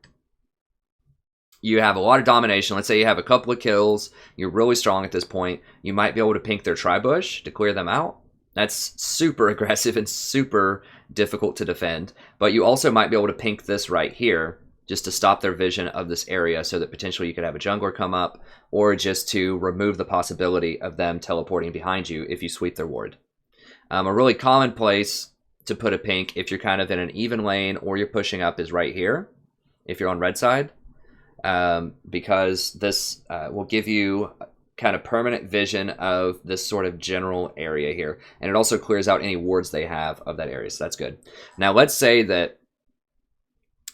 You have a lot of domination. Let's say you have a couple of kills. You're really strong at this point. You might be able to pink their tri-bush to clear them out. That's super aggressive and super difficult to defend. But you also might be able to pink this right here, just to stop their vision of this area so that potentially you could have a jungler come up, or just to remove the possibility of them teleporting behind you if you sweep their ward. A really common place to put a pink if you're kind of in an even lane or you're pushing up is right here, if you're on red side, because this will give you kind of permanent vision of this sort of general area here. And it also clears out any wards they have of that area, so that's good. Now let's say that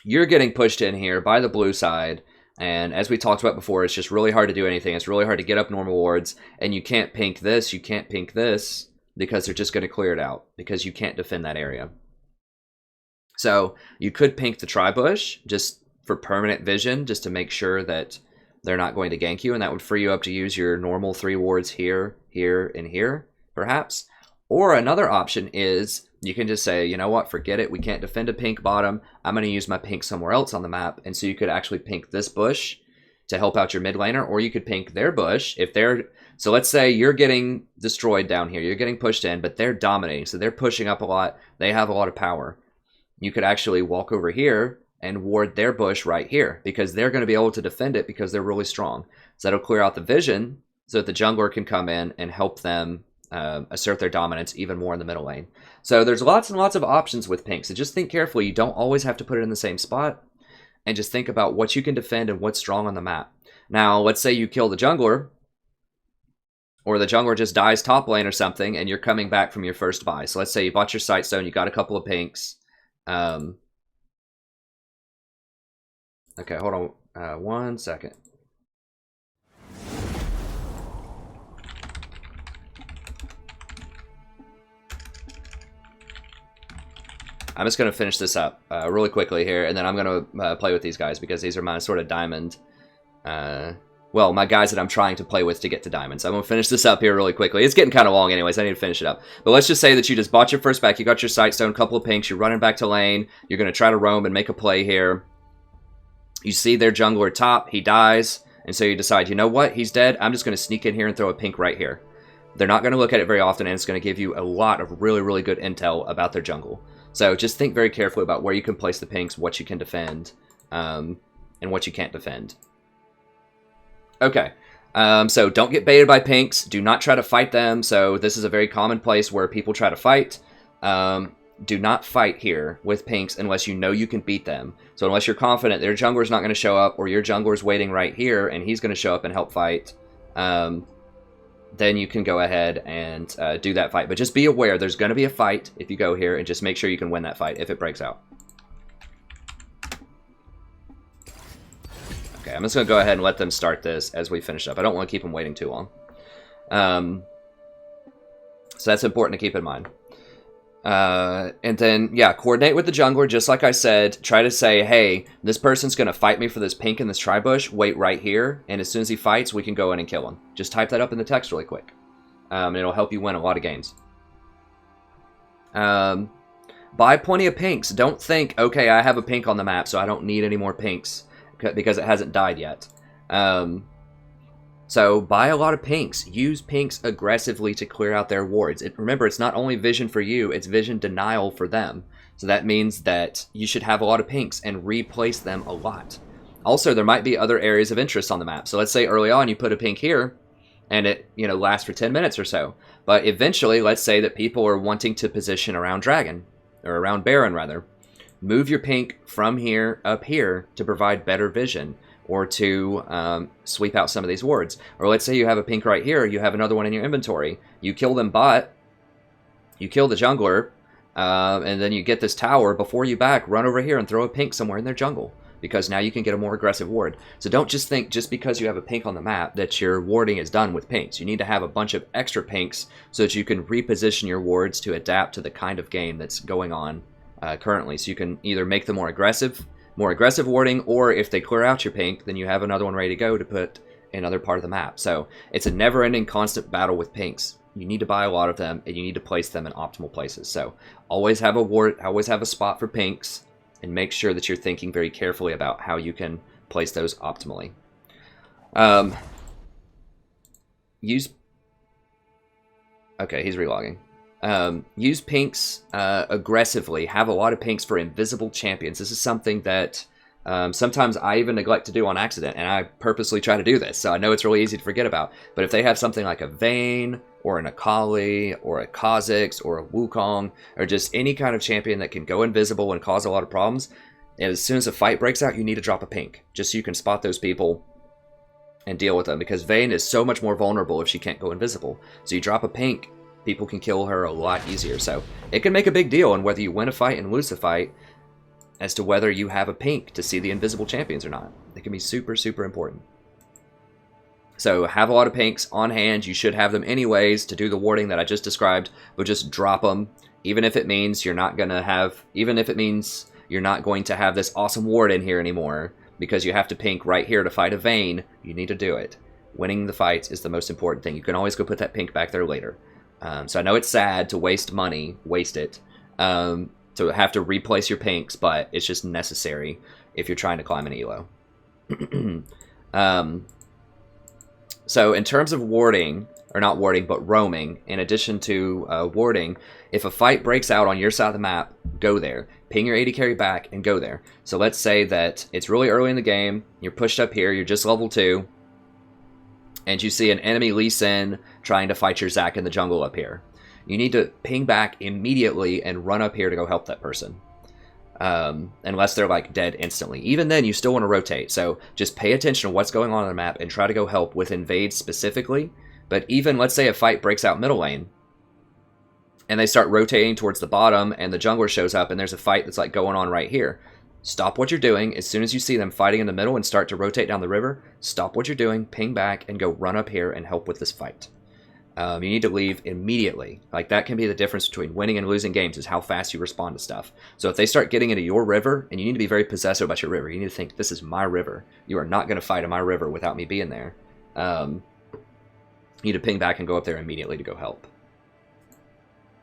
you're getting pushed in here by the blue side, and as we talked about before, it's just really hard to do anything. It's really hard to get up normal wards, and you can't pink this, you can't pink this, because they're just going to clear it out, because you can't defend that area. So you could pink the tri-bush, just for permanent vision, just to make sure that they're not going to gank you, and that would free you up to use your normal 3 wards here, here, and here, perhaps. Or another option is you can just say, you know what, forget it. We can't defend a pink bottom. I'm going to use my pink somewhere else on the map. And so you could actually pink this bush to help out your mid laner, or you could pink their bush if they're... So let's say you're getting destroyed down here. You're getting pushed in, but they're dominating. So they're pushing up a lot. They have a lot of power. You could actually walk over here and ward their bush right here, because they're going to be able to defend it because they're really strong. So that'll clear out the vision so that the jungler can come in and help them assert their dominance even more in the middle lane. So there's lots and lots of options with pink. So just think carefully. You don't always have to put it in the same spot. And just think about what you can defend and what's strong on the map. Now, let's say you kill the jungler, or the jungler just dies top lane or something, and you're coming back from your first buy. So let's say you bought your Sightstone, you got a couple of pinks. Okay, hold on 1 second. I'm just going to finish this up really quickly here, and then I'm going to play with these guys, because these are my sort of diamond... well, my guys that I'm trying to play with to get to diamonds. I'm going to finish this up here really quickly. It's getting kind of long anyways. I need to finish it up. But let's just say that you just bought your first back. You got your Sightstone, couple of pinks. You're running back to lane. You're going to try to roam and make a play here. You see their jungler top. He dies. And so you decide, you know what? He's dead. I'm just going to sneak in here and throw a pink right here. They're not going to look at it very often, and it's going to give you a lot of really, really good intel about their jungle. So just think very carefully about where you can place the pinks, what you can defend, and what you can't defend. Okay, so don't get baited by pinks. Do not try to fight them. So this is a very common place where people try to fight. Do not fight here with pinks unless you know you can beat them. So unless you're confident their jungler's not going to show up, or your jungler's waiting right here and he's going to show up and help fight, then you can go ahead and do that fight. But just be aware, there's going to be a fight if you go here, and just make sure you can win that fight if it breaks out. Okay, I'm just going to go ahead and let them start this as we finish up. I don't want to keep them waiting too long. So that's important to keep in mind. And then, yeah, coordinate with the jungler, just like I said. Try to say, hey, this person's going to fight me for this pink in this tri-bush. Wait right here, and as soon as he fights, we can go in and kill him. Just type that up in the text really quick. And it'll help you win a lot of games. Buy plenty of pinks. Don't think, okay, I have a pink on the map, so I don't need any more pinks, because it hasn't died yet. So buy a lot of pinks. Use pinks aggressively to clear out their wards. Remember, it's not only vision for you, it's vision denial for them. So that means that you should have a lot of pinks and replace them a lot. Also, there might be other areas of interest on the map. So let's say early on you put a pink here, and it lasts for 10 minutes or so. But eventually, let's say that people are wanting to position around Dragon, or around Baron rather. Move your pink from here up here to provide better vision. or to sweep out some of these wards. Or let's say you have a pink right here, you have another one in your inventory. You kill them bot, you kill the jungler, and then you get this tower. Before you back, run over here and throw a pink somewhere in their jungle, because now you can get a more aggressive ward. So don't just think just because you have a pink on the map that your warding is done with pinks. You need to have a bunch of extra pinks so that you can reposition your wards to adapt to the kind of game that's going on currently. So you can either make them more aggressive warding, or if they clear out your pink, then you have another one ready to go to put in another part of the map. So it's a never-ending constant battle with pinks. You need to buy a lot of them, and you need to place them in optimal places. So always have a ward, always have a spot for pinks, and make sure that you're thinking very carefully about how you can place those optimally. Okay, he's relogging. Use pinks aggressively. Have a lot of pinks for invisible champions. This is something that sometimes I even neglect to do on accident, and I purposely try to do this, so I know it's really easy to forget about. But if they have something like a Vayne, or an Akali, or a Kha'Zix, or a Wukong, or just any kind of champion that can go invisible and cause a lot of problems, and as soon as a fight breaks out, you need to drop a pink, just so you can spot those people and deal with them, because Vayne is so much more vulnerable if she can't go invisible. So you drop a pink, people can kill her a lot easier. So it can make a big deal on whether you win a fight and lose a fight as to whether you have a pink to see the invisible champions or not. It can be super, super important. So have a lot of pinks on hand. You should have them anyways to do the warding that I just described, but just drop them, even if it means you're not going to have this awesome ward in here anymore because you have to pink right here to fight a Vayne. You need to do it. Winning the fights is the most important thing. You can always go put that pink back there later. So I know it's sad to waste money, to have to replace your pinks, but it's just necessary if you're trying to climb an elo. So in terms of warding, or not warding, but roaming, in addition to warding, if a fight breaks out on your side of the map, go there. Ping your AD carry back and go there. So let's say that it's really early in the game, you're pushed up here, you're just level 2, and you see an enemy Lee Sin trying to fight your Zac in the jungle up here. You need to ping back immediately and run up here to go help that person. Unless they're like dead instantly. Even then, you still want to rotate. So just pay attention to what's going on the map and try to go help with invades specifically. But even, let's say a fight breaks out middle lane, and they start rotating towards the bottom, and the jungler shows up, and there's a fight that's like going on right here. Stop what you're doing. As soon as you see them fighting in the middle and start to rotate down the river, stop what you're doing, ping back, and go run up here and help with this fight. You need to leave immediately. Like, that can be the difference between winning and losing games, is how fast you respond to stuff. So if they start getting into your river, and you need to be very possessive about your river, you need to think, this is my river. You are not going to fight in my river without me being there. You need to ping back and go up there immediately to go help.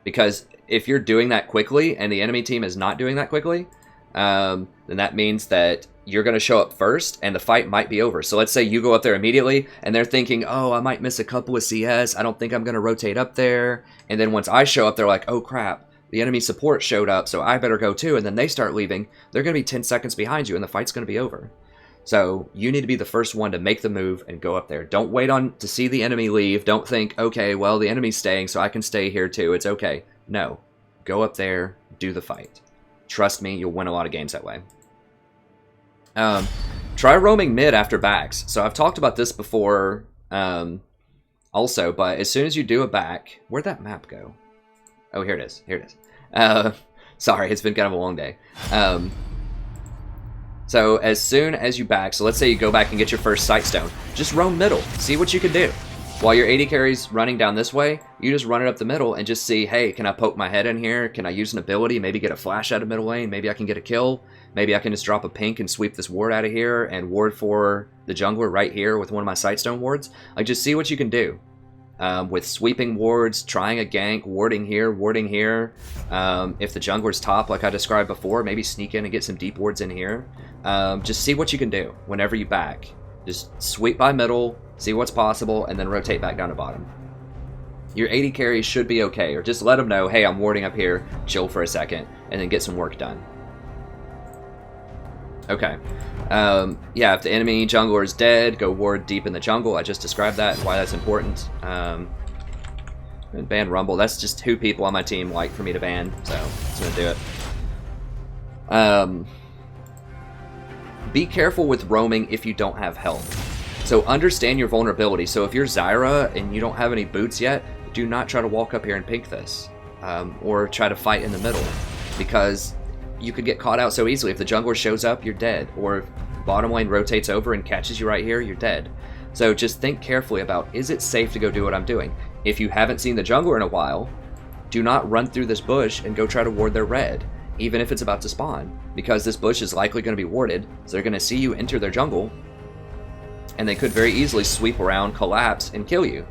Because if you're doing that quickly, and the enemy team is not doing that quickly, then that means that you're going to show up first, and the fight might be over. So let's say you go up there immediately, and they're thinking, oh, I might miss a couple of CS. I don't think I'm going to rotate up there. And then once I show up, they're like, oh, crap. The enemy support showed up, so I better go too. And then they start leaving. They're going to be 10 seconds behind you, and the fight's going to be over. So you need to be the first one to make the move and go up there. Don't wait to see the enemy leave. Don't think, okay, well, the enemy's staying, so I can stay here too. It's okay. No. Go up there. Do the fight. Trust me, you'll win a lot of games that way. Try roaming mid after backs. So I've talked about this before also, but as soon as you do a back... Where'd that map go? Oh, here it is. Here it is. Sorry, it's been kind of a long day. So as soon as you back, so let's say you go back and get your first sight stone, just roam middle. See what you can do. While your AD carry's running down this way, you just run it up the middle and just see, hey, can I poke my head in here? Can I use an ability? Maybe get a flash out of middle lane. Maybe I can get a kill. Maybe I can just drop a pink and sweep this ward out of here and ward for the jungler right here with one of my sightstone wards. Like, just see what you can do. With sweeping wards, trying a gank, warding here, warding here. If the jungler's top, like I described before, maybe sneak in and get some deep wards in here. Just see what you can do whenever you back. Just sweep by middle, see what's possible, and then rotate back down to bottom. Your AD carry should be okay, or just let them know, hey, I'm warding up here, chill for a second, and then get some work done. Okay. Yeah, if the enemy jungler is dead, go ward deep in the jungle. I just described that and why that's important. And ban Rumble. That's just who people on my team like for me to ban, so I'm going to do it. be careful with roaming if you don't have health. So understand your vulnerability. So if you're Zyra and you don't have any boots yet, do not try to walk up here and pink this. Or try to fight in the middle. Because you could get caught out so easily. If the jungler shows up, you're dead. Or if bottom lane rotates over and catches you right here, you're dead. So just think carefully about, is it safe to go do what I'm doing? If you haven't seen the jungler in a while, do not run through this bush and go try to ward their red, even if it's about to spawn. Because this bush is likely going to be warded, so they're going to see you enter their jungle, and they could very easily sweep around, collapse, and kill you.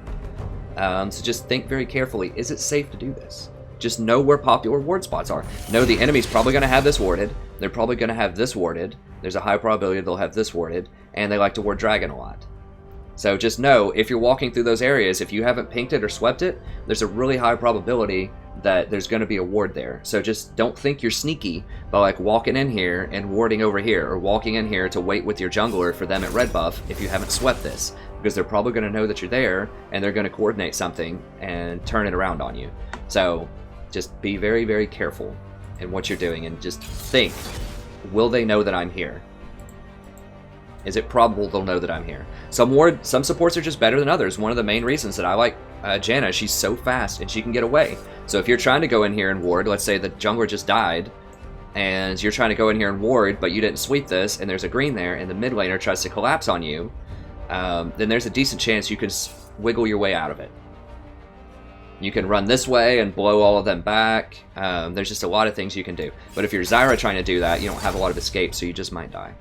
So just think very carefully, is it safe to do this? Just know where popular ward spots are. Know the enemy's probably going to have this warded. They're probably going to have this warded. There's a high probability they'll have this warded. And they like to ward dragon a lot. So just know, if you're walking through those areas, if you haven't pinked it or swept it, there's a really high probability that there's going to be a ward there. So just don't think you're sneaky by like walking in here and warding over here. Or walking in here to wait with your jungler for them at red buff if you haven't swept this. Because they're probably going to know that you're there and they're going to coordinate something and turn it around on you. So just be very, very careful in what you're doing and just think, will they know that I'm here? Is it probable they'll know that I'm here? Some supports are just better than others. One of the main reasons that I like Janna, she's so fast and she can get away. So if you're trying to go in here and ward, let's say the jungler just died, and you're trying to go in here and ward, but you didn't sweep this, and there's a green there, and the mid laner tries to collapse on you, then there's a decent chance you can wiggle your way out of it. You can run this way and blow all of them back. There's just a lot of things you can do. But if you're Zyra trying to do that, you don't have a lot of escape, so you just might die.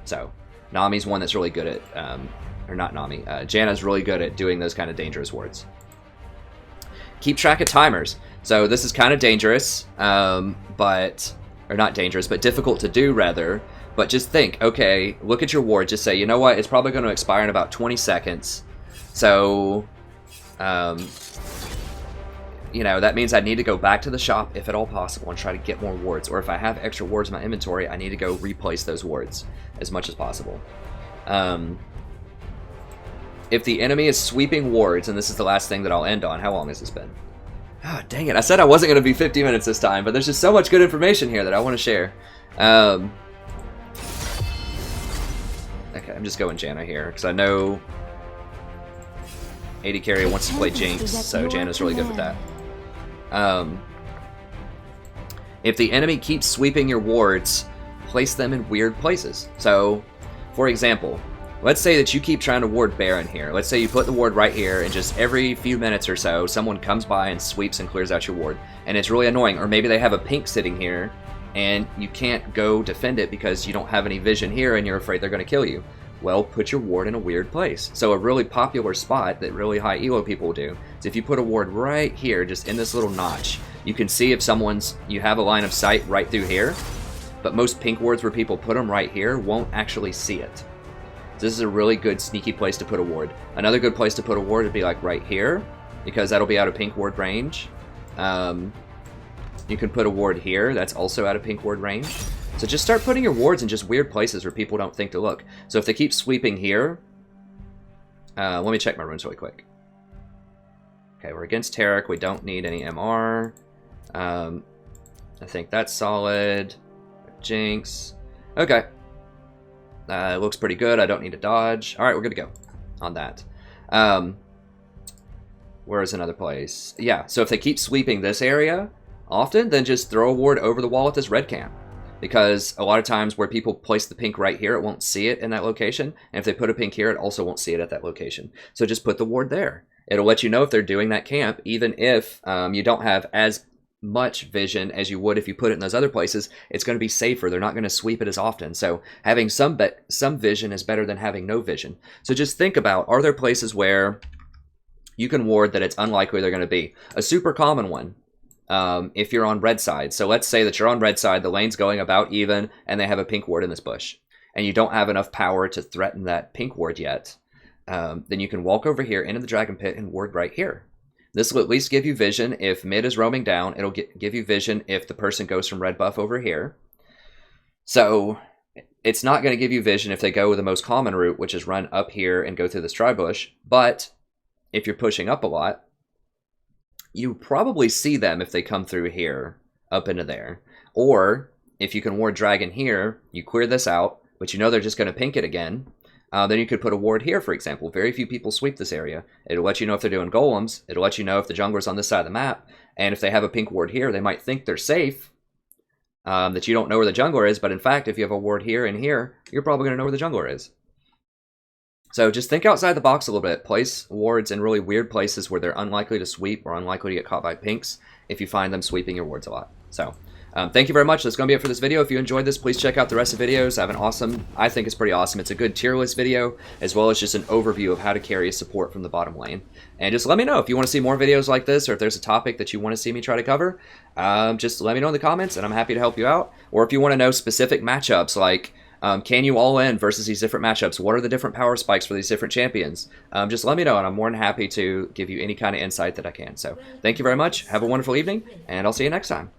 So Nami's one that's really good at, or not Nami, Janna's really good at doing those kind of dangerous wards. Keep track of timers. So this is kind of dangerous, or not dangerous, but difficult to do rather. But just think, okay, look at your ward, just say, you know what, it's probably going to expire in about 20 seconds. So, you know, that means I need to go back to the shop if at all possible and try to get more wards. Or if I have extra wards in my inventory, I need to go replace those wards as much as possible. If the enemy is sweeping wards, and this is the last thing that I'll end on. How long has this been? Oh, dang it. I said I wasn't going to be 50 minutes this time, but there's just so much good information here that I want to share. Okay, I'm just going Janna here, because I know AD carry wants to play Jinx, so Janna's really good with that. If the enemy keeps sweeping your wards, place them in weird places. So, for example, let's say that you keep trying to ward Baron here. Let's say you put the ward right here, and just every few minutes or so, someone comes by and sweeps and clears out your ward. And it's really annoying. Or maybe they have a pink sitting here, and you can't go defend it because you don't have any vision here, and you're afraid they're going to kill you. Well, put your ward in a weird place. So a really popular spot that really high elo people do is if you put a ward right here, just in this little notch, you can see if you have a line of sight right through here, but most pink wards where people put them right here won't actually see it. So this is a really good sneaky place to put a ward. Another good place to put a ward would be like right here, because that'll be out of pink ward range. You can put a ward here, that's also out of pink ward range. So just start putting your wards in just weird places where people don't think to look. So if they keep sweeping here, let me check my runes really quick. Okay, we're against Taric. We don't need any MR. I think that's solid. Jinx. Okay. It looks pretty good. I don't need to dodge. All right, we're good to go on that. Where is another place? Yeah, so if they keep sweeping this area often, then just throw a ward over the wall at this red camp. Because a lot of times where people place the pink right here, it won't see it in that location. And if they put a pink here, it also won't see it at that location. So just put the ward there. It'll let you know if they're doing that camp, even if you don't have as much vision as you would if you put it in those other places. It's going to be safer. They're not going to sweep it as often. So having some vision is better than having no vision. So just think about, are there places where you can ward that it's unlikely they're going to be? A super common one. If you're on red side. So let's say that you're on red side, the lane's going about even, and they have a pink ward in this bush. And you don't have enough power to threaten that pink ward yet. Then you can walk over here into the dragon pit and ward right here. This will at least give you vision if mid is roaming down. It'll give you vision if the person goes from red buff over here. So it's not going to give you vision if they go the most common route, which is run up here and go through this tri bush. But if you're pushing up a lot, you probably see them if they come through here, up into there. Or, if you can ward dragon here, you clear this out. but you know they're just going to pink it again, then you could put a ward here, for example. Very few people sweep this area. It'll let you know if they're doing golems. It'll let you know if the jungler's on this side of the map. And if they have a pink ward here, they might think they're safe, that you don't know where the jungler is. But in fact, if you have a ward here and here, you're probably going to know where the jungler is. So just think outside the box a little bit. Place wards in really weird places where they're unlikely to sweep or unlikely to get caught by pinks if you find them sweeping your wards a lot. So thank you very much. That's going to be it for this video. If you enjoyed this, please check out the rest of the videos. I have an awesome, I think it's pretty awesome. It's a good tier list video, as well as just an overview of how to carry a support from the bottom lane. And just let me know if you want to see more videos like this, or if there's a topic that you want to see me try to cover. Just let me know in the comments, and I'm happy to help you out. Or if you want to know specific matchups, like can you all in versus these different matchups? What are the different power spikes for these different champions? Just let me know, and I'm more than happy to give you any kind of insight that I can. So thank you very much. Have a wonderful evening, and I'll see you next time.